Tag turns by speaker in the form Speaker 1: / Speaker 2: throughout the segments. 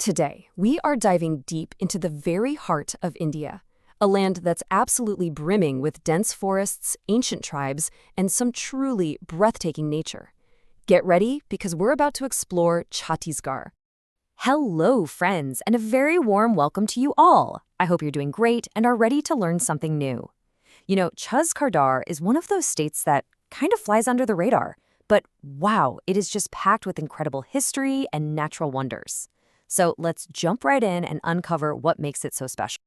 Speaker 1: Today, we are diving deep into the very heart of India, a land that's absolutely brimming with dense forests, ancient tribes, and some truly breathtaking nature. Get ready, because we're about to explore Chhattisgarh.
Speaker 2: Hello, friends, and a very warm welcome to you all. I hope you're doing great and are ready to learn something new. Chhattisgarh is one of those states that kind of flies under the radar, but wow, it is just packed with incredible history and natural wonders. So let's jump right in and uncover what makes it so special.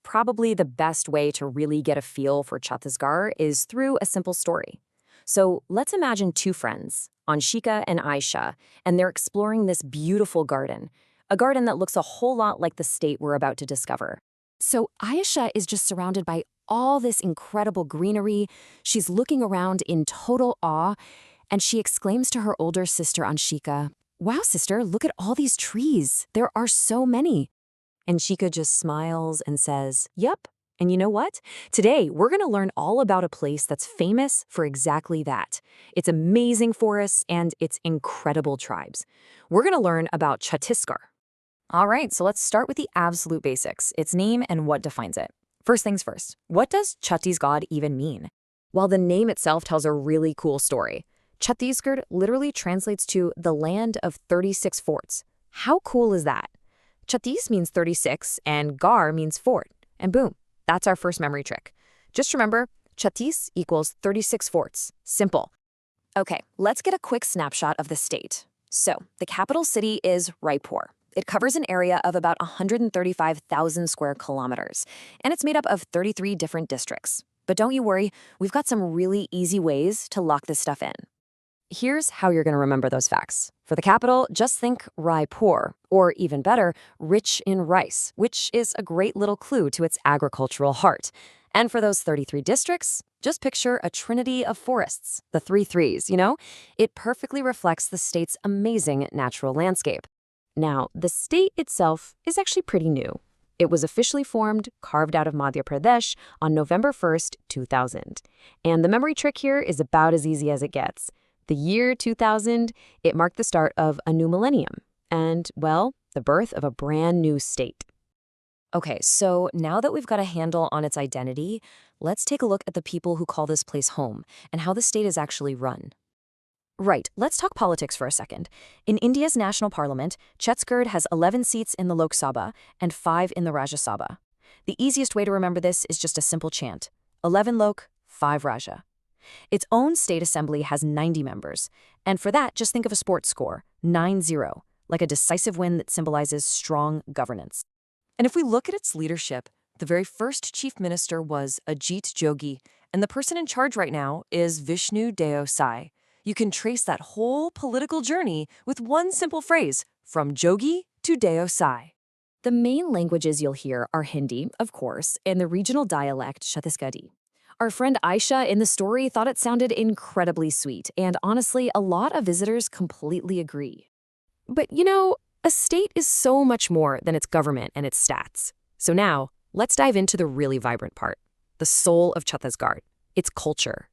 Speaker 2: Probably the best way to really get a feel for Chhattisgarh is through a simple story. So let's imagine two friends, Anshika and Aisha, and they're exploring this beautiful garden, a garden that looks a whole lot like the state we're about to discover. So Aisha is just surrounded by all this incredible greenery. She's looking around in total awe, and she exclaims to her older sister Anshika, "Wow, sister, look at all these trees. There are so many." And Shika just smiles and says, "Yep. And you know what? Today, we're going to learn all about a place that's famous for exactly that. Its amazing forests and its incredible tribes. We're going to learn about Chhattisgarh." All right, so let's start with the absolute basics, its name and what defines it. First things first, what does Chhattisgarh even mean? Well, the name itself tells a really cool story. Chhattisgarh literally translates to the land of 36 forts. How cool is that? Chhattis means 36 and Garh means fort. And boom, that's our first memory trick. Just remember, Chhattis equals 36 forts. Simple. Okay, let's get a quick snapshot of the state. So, the capital city is Raipur. It covers an area of about 135,000 square kilometers, and it's made up of 33 different districts. But don't you worry, we've got some really easy ways to lock this stuff in. Here's how you're going to remember those facts. For the capital, just think Raipur, or even better, rich in rice, which is a great little clue to its agricultural heart. And for those 33 districts, just picture a trinity of forests, the three threes, It perfectly reflects the state's amazing natural landscape. Now, the state itself is actually pretty new. It was officially carved out of Madhya Pradesh on November 1st, 2000. And the memory trick here is about as easy as it gets. The year 2000, it marked the start of a new millennium and, well, the birth of a brand new state. Okay, so now that we've got a handle on its identity, let's take a look at the people who call this place home and how the state is actually run. Right, let's talk politics for a second. In India's national parliament, Chhattisgarh has 11 seats in the Lok Sabha and 5 in the Rajya Sabha. The easiest way to remember this is just a simple chant: 11 Lok, 5 Rajya. Its own state assembly has 90 members, and for that, just think of a sports score, 9-0, like a decisive win that symbolizes strong governance. And if we look at its leadership, the very first chief minister was Ajit Jogi, and the person in charge right now is Vishnu Deo Sai. You can trace that whole political journey with one simple phrase, from Jogi to Deo Sai. The main languages you'll hear are Hindi, of course, and the regional dialect Chhattisgarhi. Our friend Aisha in the story thought it sounded incredibly sweet, and honestly, a lot of visitors completely agree. But a state is so much more than its government and its stats. So now, let's dive into the really vibrant part, the soul of Chhattisgarh, its culture.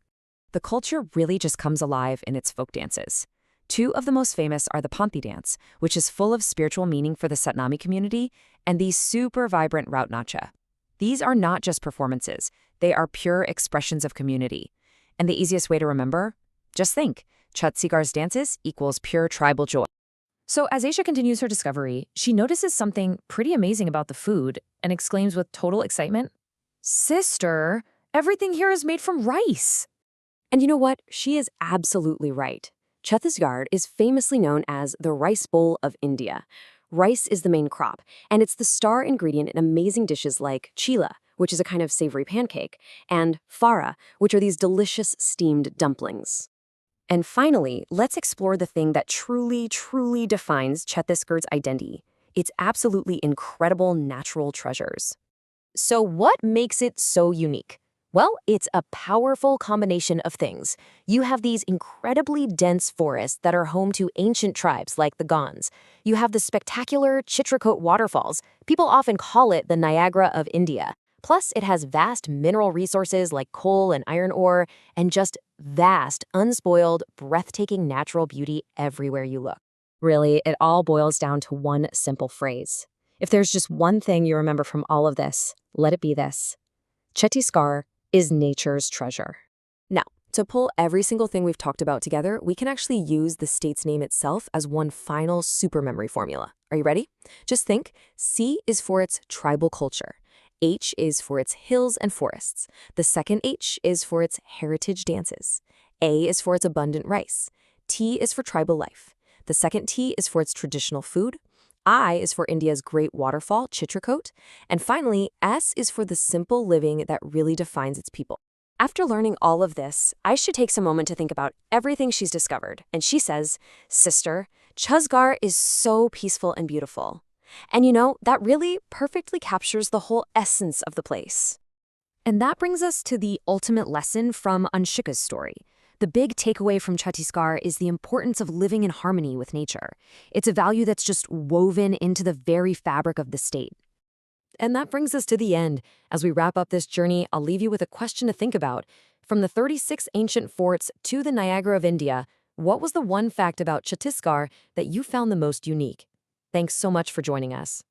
Speaker 2: The culture really just comes alive in its folk dances. Two of the most famous are the Panthi dance, which is full of spiritual meaning for the Satnami community, and the super vibrant Raut Nacha. These are not just performances, they are pure expressions of community. And the easiest way to remember? Just think, Chhattisgarh's dances equals pure tribal joy. So as Aisha continues her discovery, she notices something pretty amazing about the food and exclaims with total excitement, "Sister, everything here is made from rice." And you know what? She is absolutely right. Chhattisgarh is famously known as the rice bowl of India. Rice is the main crop, and it's the star ingredient in amazing dishes like chila, which is a kind of savory pancake, and fara, which are these delicious steamed dumplings. And finally, let's explore the thing that truly, truly defines Chhattisgarh's identity: its absolutely incredible natural treasures. So what makes it so unique? Well, it's a powerful combination of things. You have these incredibly dense forests that are home to ancient tribes like the Gonds. You have the spectacular Chitrakoot waterfalls. People often call it the Niagara of India. Plus, it has vast mineral resources like coal and iron ore, and just vast, unspoiled, breathtaking natural beauty everywhere you look. Really, it all boils down to one simple phrase. If there's just one thing you remember from all of this, let it be this: Chhattisgarh is nature's treasure.
Speaker 1: Now, to pull every single thing we've talked about together, we can actually use the state's name itself as one final super memory formula. Are you ready? Just think, C is for its tribal culture. H is for its hills and forests. The second H is for its heritage dances. A is for its abundant rice. T is for tribal life. The second T is for its traditional food. I is for India's great waterfall, Chitrakoot. And finally, S is for the simple living that really defines its people. After learning all of this, Aisha takes a moment to think about everything she's discovered, and she says, "Sister, Chhattisgarh is so peaceful and beautiful." And that really perfectly captures the whole essence of the place.
Speaker 2: And that brings us to the ultimate lesson from Anshika's story. The big takeaway from Chhattisgarh is the importance of living in harmony with nature. It's a value that's just woven into the very fabric of the state. And that brings us to the end. As we wrap up this journey, I'll leave you with a question to think about. From the 36 ancient forts to the Niagara of India, what was the one fact about Chhattisgarh that you found the most unique? Thanks so much for joining us.